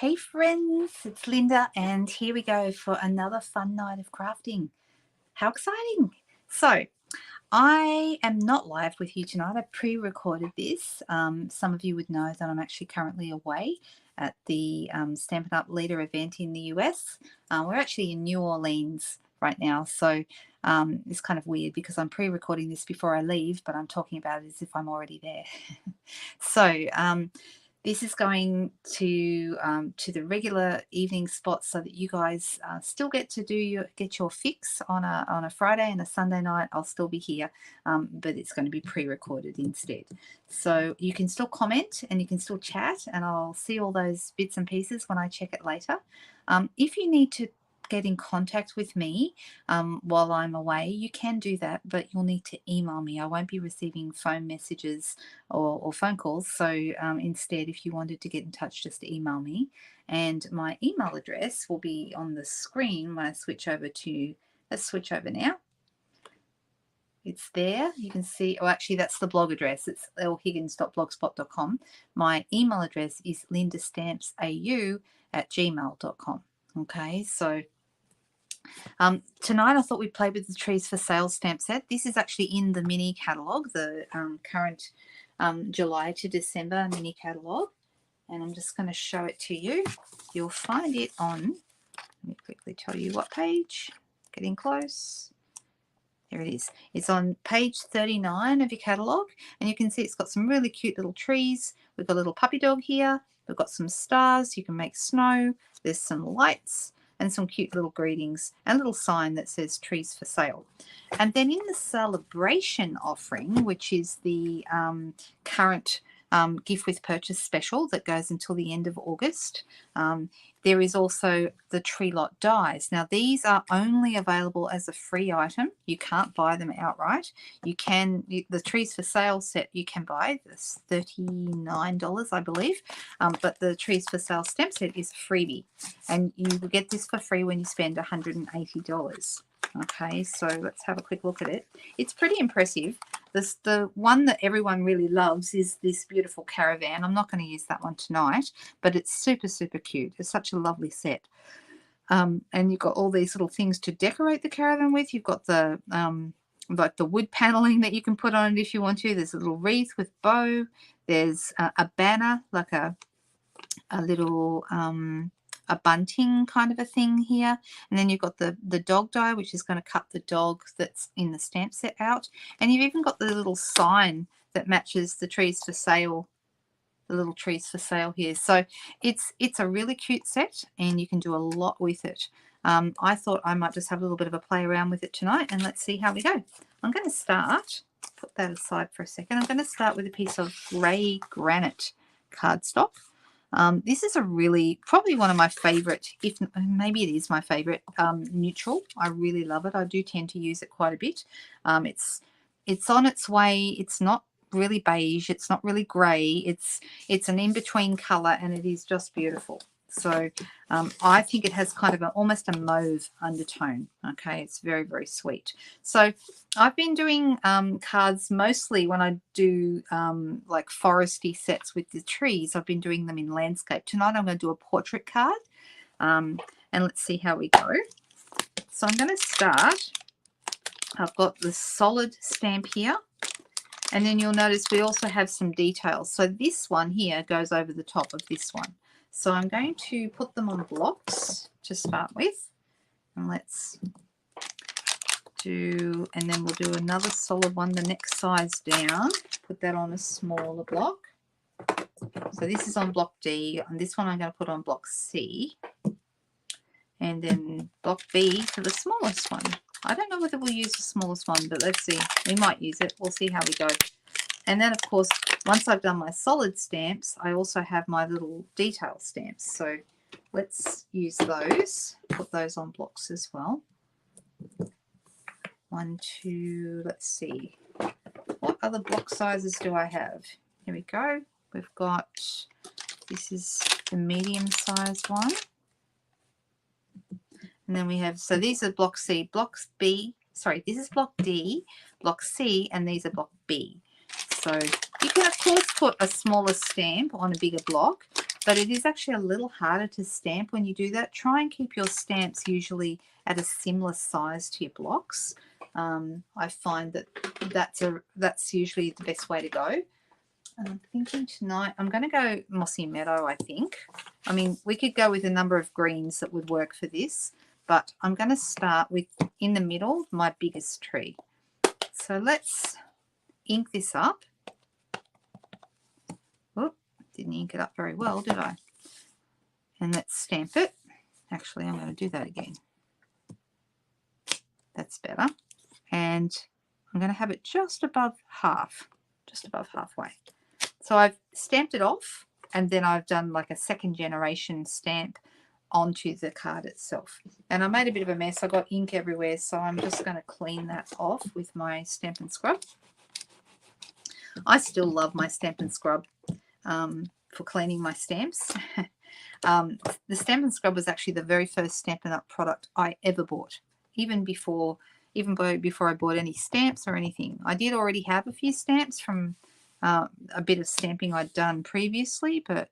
Hey friends, it's Linda and here we go for another fun night of crafting. How exciting! So I am not live with you tonight. I pre-recorded this. Some of you would know that I'm actually currently away at the Stampin' Up! Leader event in the US. We're actually in New Orleans right now, so it's kind of weird because I'm pre-recording this before I leave, but I'm talking about it as if I'm already there. So this is going to the regular evening spot so that you guys still get to get your fix on a Friday and a Sunday night. I'll still be here, but it's going to be pre-recorded instead. So you can still comment and you can still chat, and I'll see all those bits and pieces when I check it later. If you need to get in contact with me while I'm away, you can do that, but you'll need to email me. I won't be receiving phone messages or phone calls, so instead, if you wanted to get in touch, just email me, and my email address will be on the screen when I switch over to, let's switch over now. It's there. You can see, oh, actually, that's the blog address. It's lhiggins.blogspot.com. My email address is lindastampsau@gmail.com. Okay, so tonight I thought we'd play with the Trees for Sale stamp set. This is actually in the mini catalogue, the current July to December mini catalogue, and I'm just going to show it to you. You'll find it on, let me quickly tell you what page, getting close. There it is. It's on page 39 of your catalogue, and you can see it's got some really cute little trees. We've got a little puppy dog here. We've got some stars. You can make snow. There's some lights and some cute little greetings and a little sign that says Trees for Sale. And then in the celebration offering, which is the current gift with purchase special that goes until the end of August, there is also the Tree Lot dies. Now these are only available as a free item. You can't buy them outright. You can, the Trees for Sale set you can buy. It's $39, I believe, but the Trees for Sale stamp set is a freebie, and you will get this for free when you spend $180. Okay, so let's have a quick look at it. It's pretty impressive. The one that everyone really loves is this beautiful caravan. I'm not going to use that one tonight, but it's super, super cute. It's such a lovely set. And you've got all these little things to decorate the caravan with. You've got the like the wood paneling that you can put on it if you want to. There's a little wreath with bow. There's a banner, like a little a bunting kind of a thing here, and then you've got the dog die, which is going to cut the dog that's in the stamp set out, and you've even got the little sign that matches the Trees for Sale, the little Trees for Sale here. So it's a really cute set, and you can do a lot with it. I thought I might just have a little bit of a play around with it tonight, and let's see how we go. I'm going to start, put that aside for a second. I'm going to start with a piece of grey granite cardstock. This is a really, probably one of my favorite, if maybe it is my favorite neutral. I really love it. I do tend to use it quite a bit. It's on its way. It's not really beige. It's not really grey. It's an in-between color, and it is just beautiful. So I think it has kind of almost a mauve undertone. Okay, it's very, very sweet. So I've been doing cards mostly when I do like foresty sets with the trees. I've been doing them in landscape. Tonight I'm going to do a portrait card, and let's see how we go. So I'm going to start. I've got the solid stamp here, and then you'll notice we also have some details. So this one here goes over the top of this one. So I'm going to put them on blocks to start with, and let's do, and then we'll do another solid one the next size down, put that on a smaller block. So this is on block D, and this one I'm going to put on block C, and then block B for the smallest one. I don't know whether we'll use the smallest one, but let's see. We might use it. We'll see how we go. And then, of course, once I've done my solid stamps, I also have my little detail stamps. So let's use those, put those on blocks as well. 1, 2, let's see. What other block sizes do I have? Here we go. We've got, this is the medium sized one. And then we have, so these are block C, block B, sorry, this is block D, block C, and these are block B. So you can, of course, put a smaller stamp on a bigger block, but it is actually a little harder to stamp when you do that. Try and keep your stamps usually at a similar size to your blocks. I find that that's usually the best way to go. And I'm thinking tonight I'm going to go Mossy Meadow, I think. I mean, we could go with a number of greens that would work for this, but I'm going to start with, in the middle, my biggest tree. So let's ink this up. Oop, didn't ink it up very well, did I? And let's stamp it. Actually, I'm going to do that again. That's better. And I'm going to have it just above halfway. So I've stamped it off, and then I've done like a second generation stamp onto the card itself. And I made a bit of a mess. I got ink everywhere, so I'm just going to clean that off with my Stampin' Scrub. I still love my Stampin' Scrub for cleaning my stamps. The Stampin' Scrub was actually the very first Stampin' Up product I ever bought, even before I bought any stamps or anything. I did already have a few stamps from a bit of stamping I'd done previously, but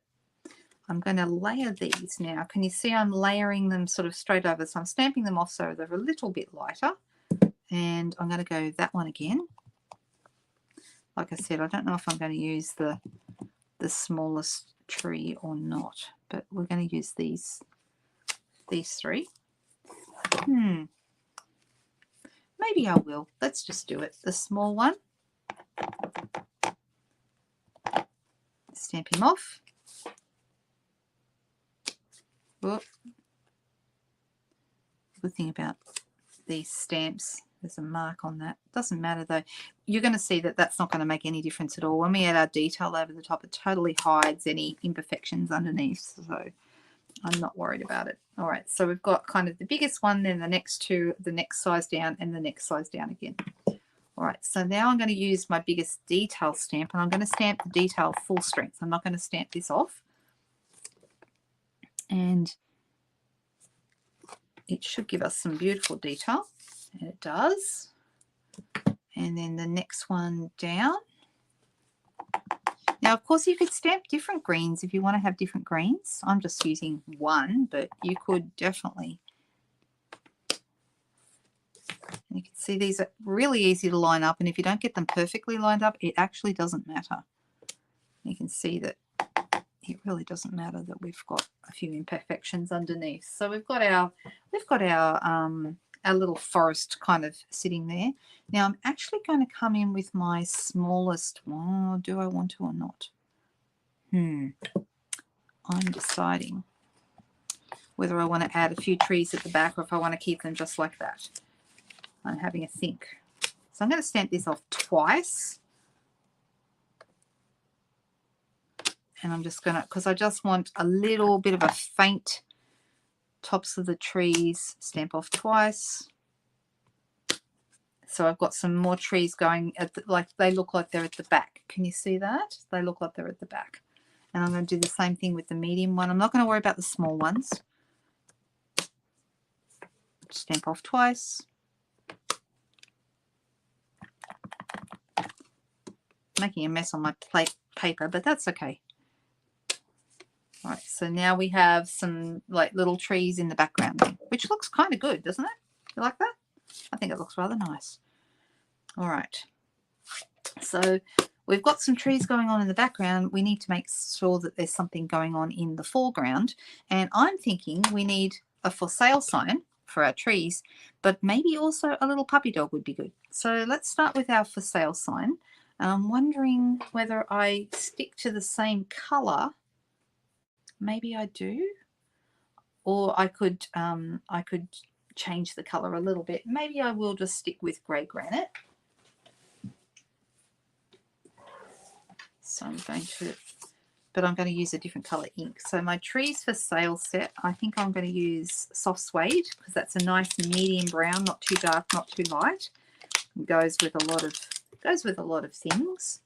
I'm going to layer these now. Can you see I'm layering them sort of straight over? So I'm stamping them off so they're a little bit lighter. And I'm going to go that one again. Like I said, I don't know if I'm going to use the smallest tree or not, but we're going to use these three. Maybe I will. Let's just do it. The small one. Stamp him off. Whoop. Good thing about these stamps, there's a mark on that. Doesn't matter though. You're going to see that that's not going to make any difference at all. When we add our detail over the top, it totally hides any imperfections underneath. So I'm not worried about it. All right, so we've got kind of the biggest one, then the next two, the next size down, and the next size down again. All right, so now I'm going to use my biggest detail stamp, and I'm going to stamp the detail full strength. I'm not going to stamp this off. And it should give us some beautiful detail, and it does. And then the next one down. Now, of course, you could stamp different greens if you want to have different greens. I'm just using one, but you could definitely. You can see these are really easy to line up, and if you don't get them perfectly lined up, it actually doesn't matter. You can see that it really doesn't matter that we've got a few imperfections underneath. So we've got our little forest kind of sitting there. Now I'm actually going to come in with my smallest one. Do I want to or not? I'm deciding whether I want to add a few trees at the back or if I want to keep them just like that. I'm having a think. So I'm going to stamp this off twice. And I'm just going to, because I just want a little bit of a faint tops of the trees, stamp off twice. So I've got some more trees going at the, like they look like they're at the back. Can you see that? They look like they're at the back. And I'm going to do the same thing with the medium one. I'm not going to worry about the small ones. Stamp off twice. Making a mess on my paper, but that's okay. All right, so now we have some like little trees in the background, which looks kind of good, doesn't it? You like that? I think it looks rather nice. All right, so we've got some trees going on in the background. We need to make sure that there's something going on in the foreground, and I'm thinking we need a for sale sign for our trees, but maybe also a little puppy dog would be good. So let's start with our for sale sign. I'm wondering whether I stick to the same color. Maybe I do, or I could change the color a little bit. Maybe I will just stick with grey granite. So I'm going to use a different color ink. So my trees for sale set, I think I'm going to use soft suede because that's a nice medium brown, not too dark, not too light. It goes with a lot of things.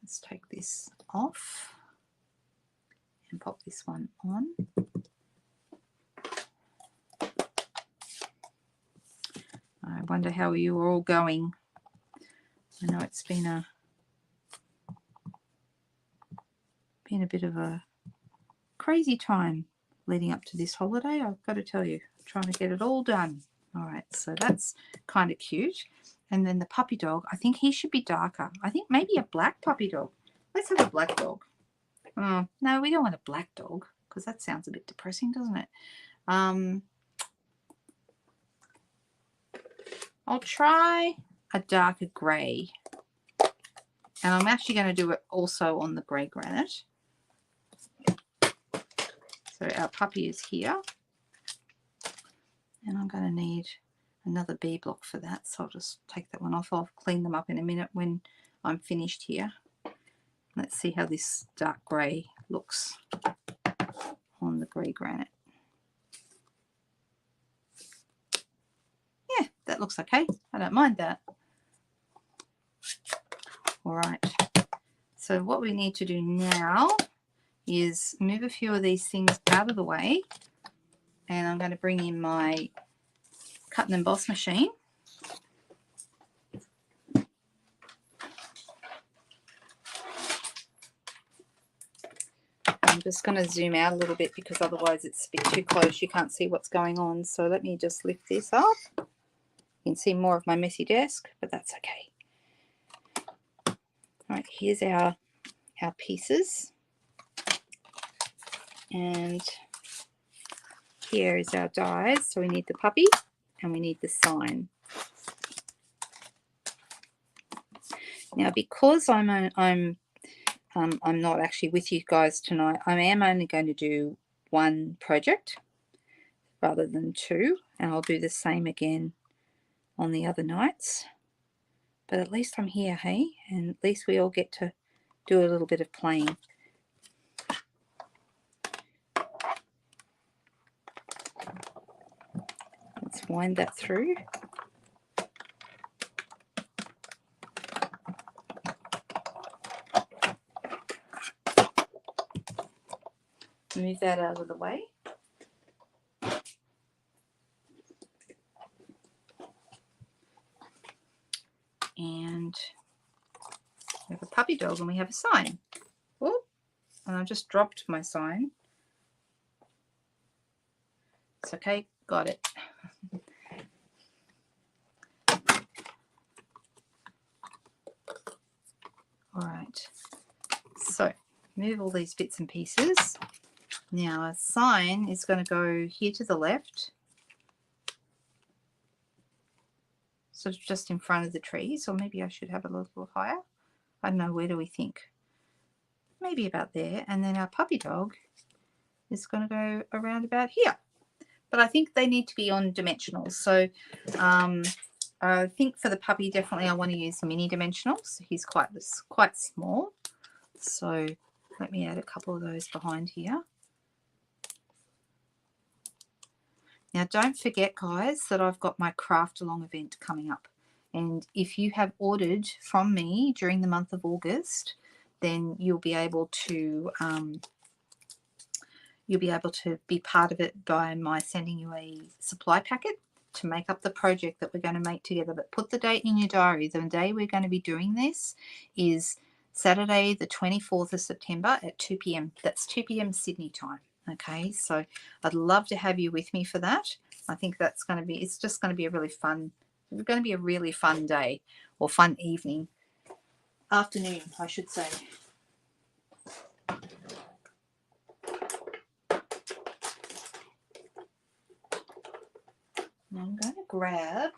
Let's take this off and pop this one on. I wonder how you are all going. I know it's been a bit of a crazy time leading up to this holiday, I've got to tell you. I'm trying to get it all done. All right, so that's kind of cute. And then the puppy dog, I think he should be darker. I think maybe a black puppy dog. Let's have a black dog. Oh, no, we don't want a black dog because that sounds a bit depressing, doesn't it? I'll try a darker grey. And I'm actually going to do it also on the grey granite. So our puppy is here. And I'm going to need another B block for that. So I'll just take that one off. I'll clean them up in a minute when I'm finished here. Let's see how this dark grey looks on the grey granite. Yeah, that looks okay. I don't mind that. All right. So what we need to do now is move a few of these things out of the way. And I'm going to bring in my cut and emboss machine. I'm just going to zoom out a little bit because otherwise it's a bit too close. You can't see what's going on. So let me just lift this up. You can see more of my messy desk, but that's okay. All right, here's our pieces. And here is our dies. So we need the puppy and we need the sign. Now, because I'm not actually with you guys tonight, I am only going to do one project rather than two, and I'll do the same again on the other nights. But at least I'm here, hey? And at least we all get to do a little bit of playing. Let's wind that through. Move that out of the way. And we have a puppy dog and we have a sign. Oh, and I just dropped my sign. It's okay, got it. All right, so move all these bits and pieces. Now a sign is going to go here to the left, sort of just in front of the trees, or maybe I should have it a little higher. I don't know, where do we think? Maybe about there. And then our puppy dog is going to go around about here. But I think they need to be on dimensionals. So I think for the puppy, definitely I want to use mini dimensionals. He's quite small. So let me add a couple of those behind here. Now, don't forget, guys, that I've got my craft along event coming up. And if you have ordered from me during the month of August, then you'll be able to be part of it by my sending you a supply packet to make up the project that we're going to make together. But put the date in your diary. The day we're going to be doing this is Saturday, the 24th of September at 2 p.m. That's 2 p.m. Sydney time. Okay, so I'd love to have you with me for that. I think that's going to be, it's just going to be a really fun, it's going to be a really fun day, or fun afternoon, I should say. Now I'm going to grab,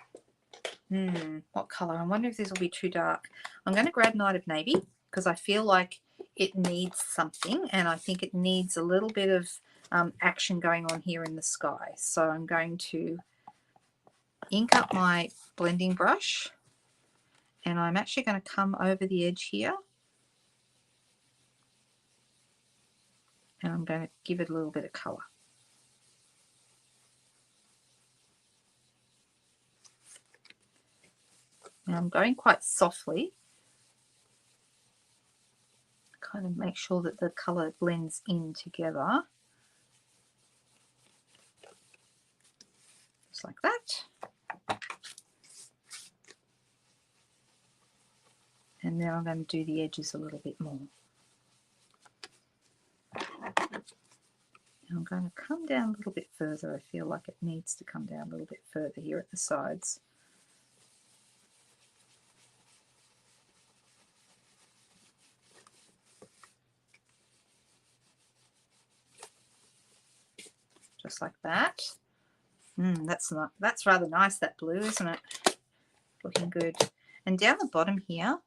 what colour? I wonder if this will be too dark. I'm going to grab Night of Navy because I feel like it needs something, and I think it needs a little bit of action going on here in the sky. So I'm going to ink up my blending brush, and I'm actually going to come over the edge here, and I'm going to give it a little bit of colour. Now I'm going quite softly, kind of make sure that the colour blends in together. Just like that. And then I'm going to do the edges a little bit more. I'm going to come down a little bit further. I feel like it needs to come down a little bit further here at the sides. Just like that. That's rather nice, that blue, isn't it? Looking good. And down the bottom here,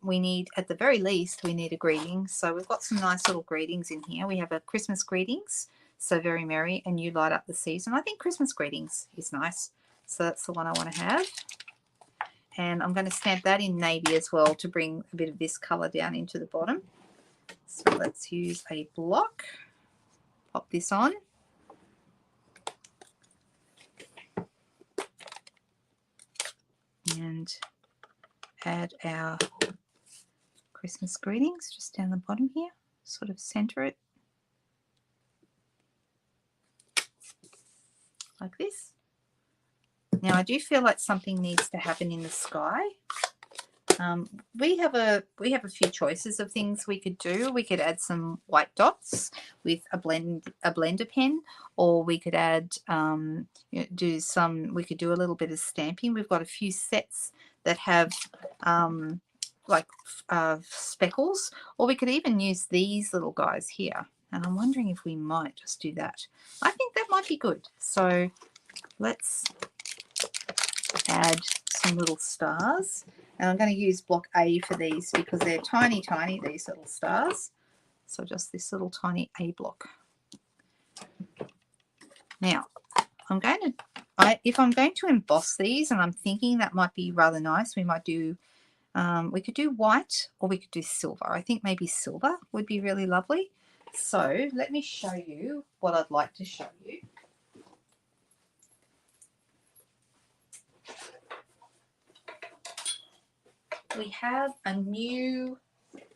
we need, at the very least, we need a greeting. So we've got some nice little greetings in here. We have a Christmas greetings, so very merry, and you light up the season. I think Christmas greetings is nice. So that's the one I want to have. And I'm going to stamp that in navy as well to bring a bit of this colour down into the bottom. So let's use a block. Pop this on. And add our Christmas greetings just down the bottom here. Sort of center it like this. Now I do feel like something needs to happen in the sky. We have a few choices of things we could do. We could add some white dots with a blender pen, or we could add we could do a little bit of stamping. We've got a few sets that have speckles, or we could even use these little guys here. And I'm wondering if we might just do that. I think that might be good. So let's add some little stars. And I'm going to use block A for these because they're tiny, tiny, these little stars. So just this little tiny A block. Now, if I'm going to emboss these, and I'm thinking that might be rather nice, we might do, we could do white or we could do silver. I think maybe silver would be really lovely. So let me show you what I'd like to show you. We have a new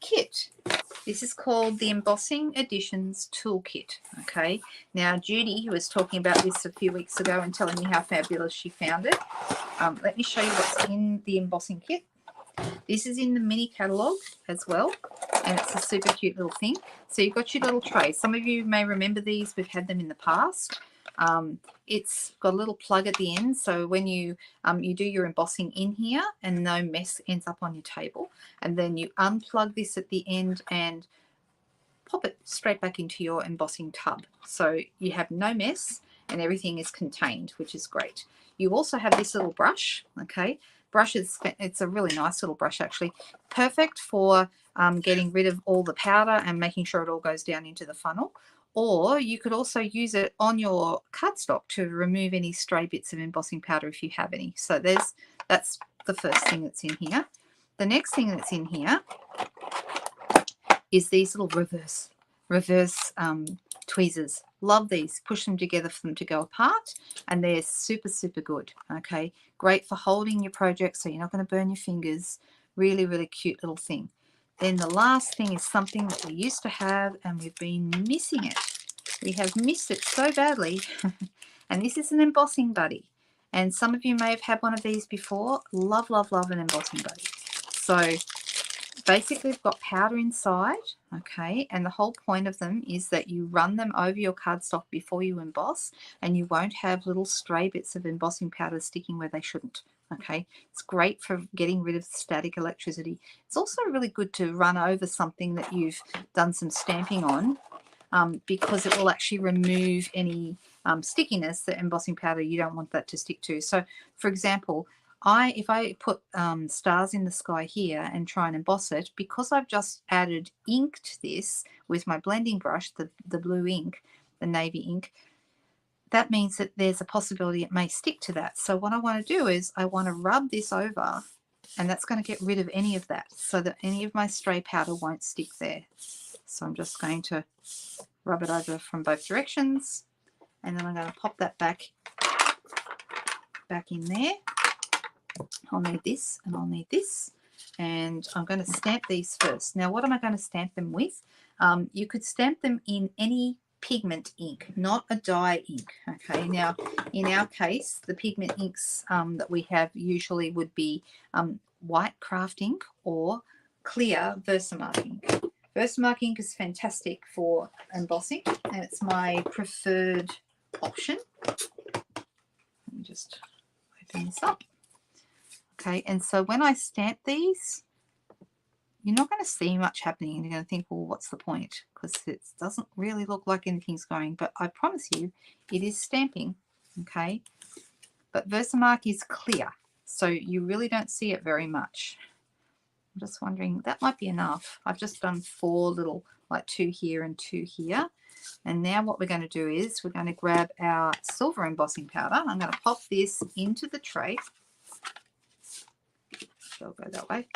kit. This is called the Embossing Editions Toolkit. Okay, now Judy was talking about this a few weeks ago and telling me how fabulous she found it. Let me show you what's in the embossing kit. This is in the mini catalogue as well, and it's a super cute little thing. So you've got your little tray. Some of you may remember these. We've had them in the past. It's got a little plug at the end, so when you do your embossing in here and no mess ends up on your table, and then you unplug this at the end and pop it straight back into your embossing tub, so you have no mess and everything is contained, which is great. You also have this little brush. Okay, it's a really nice little brush, actually, perfect for getting rid of all the powder and making sure it all goes down into the funnel. Or you could also use it on your cardstock to remove any stray bits of embossing powder if you have any. So that's the first thing that's in here. The next thing that's in here is these little reverse tweezers. Love these. Push them together for them to go apart, and they're super, super good. Okay, great for holding your project so you're not going to burn your fingers. Really, really cute little thing. Then the last thing is something that we used to have and we've been missing it. We have missed it so badly. And this is an embossing buddy. And some of you may have had one of these before. Love, love, love an embossing buddy. So basically we've got powder inside, okay, and the whole point of them is that you run them over your cardstock before you emboss, and you won't have little stray bits of embossing powder sticking where they shouldn't. Okay, it's great for getting rid of static electricity. It's also really good to run over something that you've done some stamping on, because it will actually remove any stickiness, that embossing powder, you don't want that to stick to. So for example, if I put stars in the sky here and try and emboss it, because I've just added ink to this with my blending brush, the blue ink, the navy ink, that means that there's a possibility it may stick to that. So what I want to do is I want to rub this over, and that's going to get rid of any of that so that any of my stray powder won't stick there. So I'm just going to rub it over from both directions, and then I'm going to pop that back in there. I'll need this and I'll need this, and I'm going to stamp these first. Now what am I going to stamp them with? You could stamp them in any pigment ink, not a dye ink. Okay, now in our case the pigment inks that we have usually would be white craft ink or clear Versamark ink. Versamark ink is fantastic for embossing, and it's my preferred option. Let me just open this up. Okay, and so when I stamp these, you're not going to see much happening, and you're going to think, well, what's the point? Because it doesn't really look like anything's going, but I promise you it is stamping. Okay, but Versamark is clear, so you really don't see it very much. I'm just wondering, that might be enough. I've just done 4 little, like 2 here and 2 here. And now what we're going to do is we're going to grab our silver embossing powder. I'm going to pop this into the tray. So I'll go that way.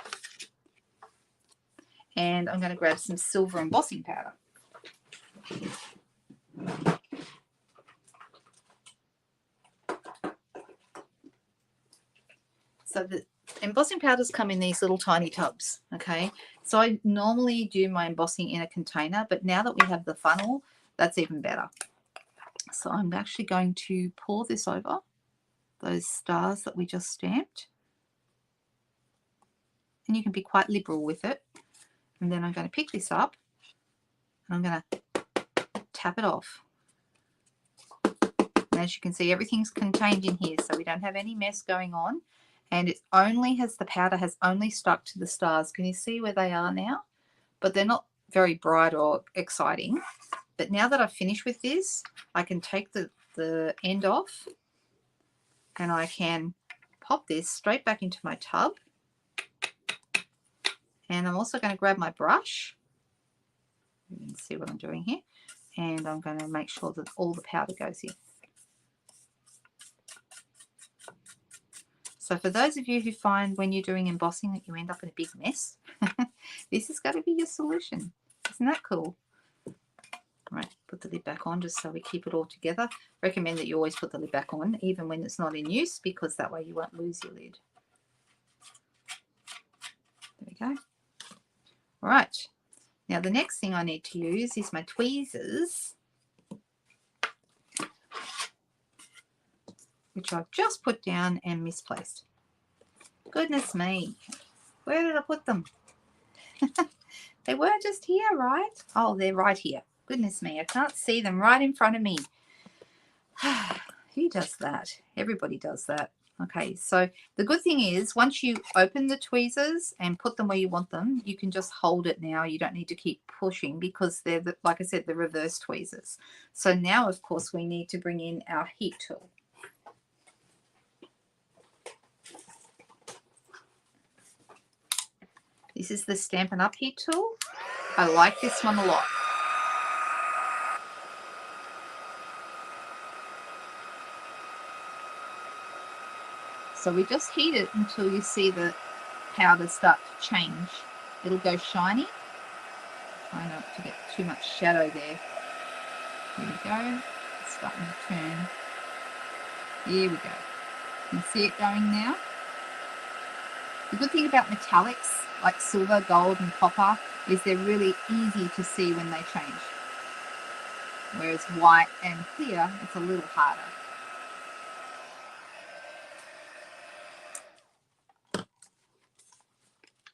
And I'm going to grab some silver embossing powder. So the embossing powders come in these little tiny tubs, okay? So I normally do my embossing in a container, but now that we have the funnel, that's even better. So I'm actually going to pour this over those stars that we just stamped. And you can be quite liberal with it. And then I'm going to pick this up and I'm going to tap it off. And as you can see, everything's contained in here, so we don't have any mess going on. And it only has, the powder has only stuck to the stars. Can you see where they are now? But they're not very bright or exciting. But now that I've finished with this, I can take the end off and I can pop this straight back into my tub. And I'm also going to grab my brush. You can see what I'm doing here. And I'm going to make sure that all the powder goes in. So for those of you who find when you're doing embossing that you end up in a big mess, this is going to be your solution. Isn't that cool? Right, put the lid back on just so we keep it all together. Recommend that you always put the lid back on even when it's not in use, because that way you won't lose your lid. There we go. All right, now the next thing I need to use is my tweezers, which I've just put down and misplaced. Goodness me, where did I put them? They were just here, right? Oh, they're right here. Goodness me, I can't see them right in front of me. Who does that? Everybody does that. Okay, so the good thing is once you open the tweezers and put them where you want them, you can just hold it now. You don't need to keep pushing because they're, like I said, the reverse tweezers. So now, of course, we need to bring in our heat tool. This is the Stampin' Up! Heat tool. I like this one a lot. So we just heat it until you see the powder start to change. It'll go shiny. Try not to get too much shadow there. Here we go. It's starting to turn. Here we go. You can see it going now. The good thing about metallics like silver, gold and copper is they're really easy to see when they change. Whereas white and clear, it's a little harder.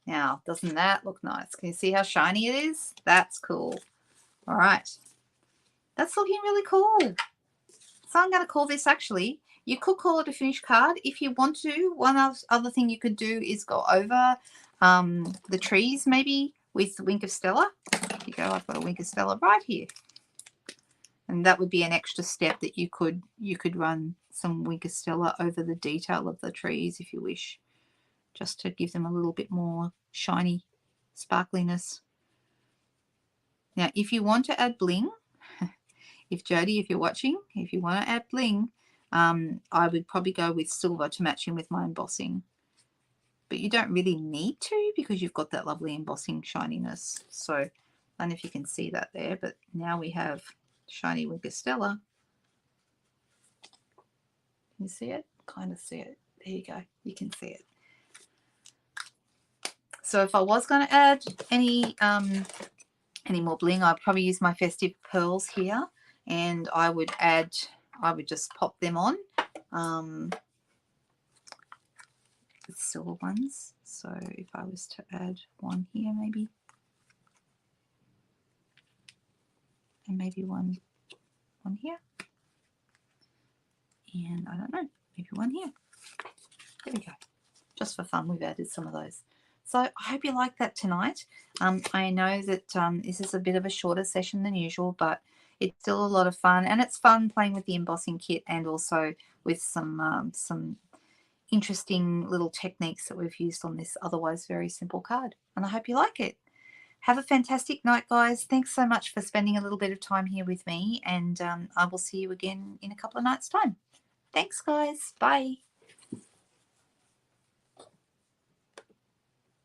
Now, doesn't that look nice? Can you see how shiny it is? That's cool. All right. That's looking really cool. So I'm going to call this, actually, you could call it a finished card. If you want to, one other thing you could do is go over the trees maybe with the Wink of Stella. Here you go, I've got a Wink of Stella right here. And that would be an extra step that you could run some Wink of Stella over the detail of the trees if you wish, just to give them a little bit more shiny sparkliness. Now, if you want to add bling, if Jody, if you're watching, if you want to add bling, I would probably go with silver to match in with my embossing. But you don't really need to because you've got that lovely embossing shininess. So I don't know if you can see that there, but now we have shiny Wink of Stella. Can you see it? Kind of see it. There you go. You can see it. So if I was going to add any more bling, I'd probably use my festive pearls here, and I would just pop them on. The silver ones. So if I was to add one here, maybe. and maybe one here. And I don't know, maybe one here. There we go. Just for fun, we've added some of those. So I hope you like that tonight. I know that this is a bit of a shorter session than usual, but it's still a lot of fun, and it's fun playing with the embossing kit and also with some interesting little techniques that we've used on this otherwise very simple card. And I hope you like it. Have a fantastic night, guys. Thanks so much for spending a little bit of time here with me, and I will see you again in a couple of nights' time. Thanks, guys. Bye.